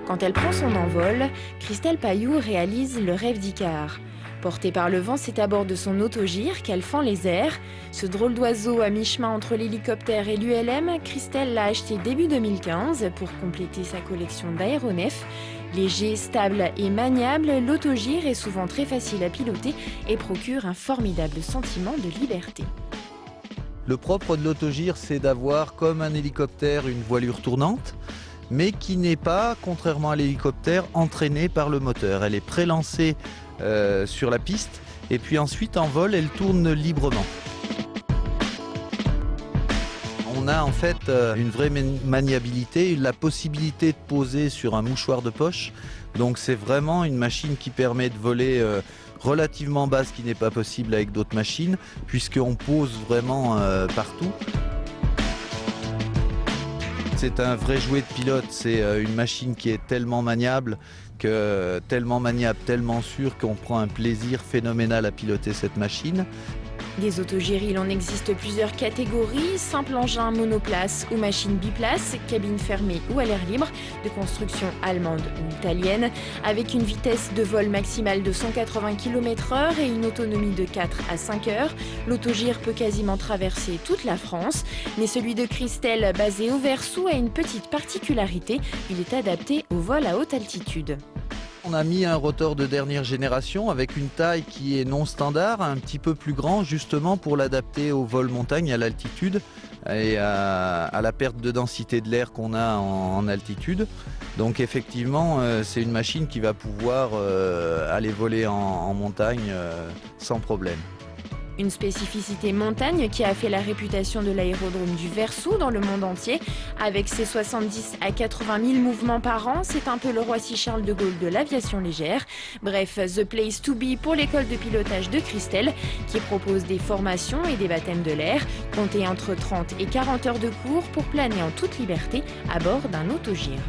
Quand elle prend son envol, Christelle Pailloux réalise le rêve d'Icare. Portée par le vent, c'est à bord de son autogire qu'elle fend les airs. Ce drôle d'oiseau à mi-chemin entre l'hélicoptère et l'ULM, Christelle l'a acheté début 2015 pour compléter sa collection d'aéronefs. Léger, stable et maniable, l'autogire est souvent très facile à piloter et procure un formidable sentiment de liberté. Le propre de l'autogire, c'est d'avoir comme un hélicoptère une voilure tournante, mais qui n'est pas, contrairement à l'hélicoptère, entraînée par le moteur. Elle est prélancée sur la piste et puis ensuite en vol, elle tourne librement. On a en fait une vraie maniabilité, la possibilité de poser sur un mouchoir de poche. Donc c'est vraiment une machine qui permet de voler relativement bas, ce qui n'est pas possible avec d'autres machines, puisqu'on pose vraiment partout. C'est un vrai jouet de pilote, c'est une machine qui est tellement maniable, tellement sûre qu'on prend un plaisir phénoménal à piloter cette machine. Des autogires, il en existe plusieurs catégories, simple engin monoplace ou machine biplace, cabine fermée ou à l'air libre, de construction allemande ou italienne, avec une vitesse de vol maximale de 180 km/h et une autonomie de 4 à 5 heures. L'autogire peut quasiment traverser toute la France, mais celui de Christelle, basé au Versou, a une petite particularité, il est adapté au vol à haute altitude. On a mis un rotor de dernière génération avec une taille qui est non standard, un petit peu plus grand, justement pour l'adapter au vol montagne, à l'altitude et à la perte de densité de l'air qu'on a en altitude. Donc effectivement, c'est une machine qui va pouvoir aller voler en montagne sans problème. Une spécificité montagne qui a fait la réputation de l'aérodrome du Versou dans le monde entier. Avec ses 70 à 80 000 mouvements par an, c'est un peu le Roissy Charles de Gaulle de l'aviation légère. Bref, the place to be pour l'école de pilotage de Christelle, qui propose des formations et des baptêmes de l'air. Comptez entre 30 et 40 heures de cours pour planer en toute liberté à bord d'un autogire.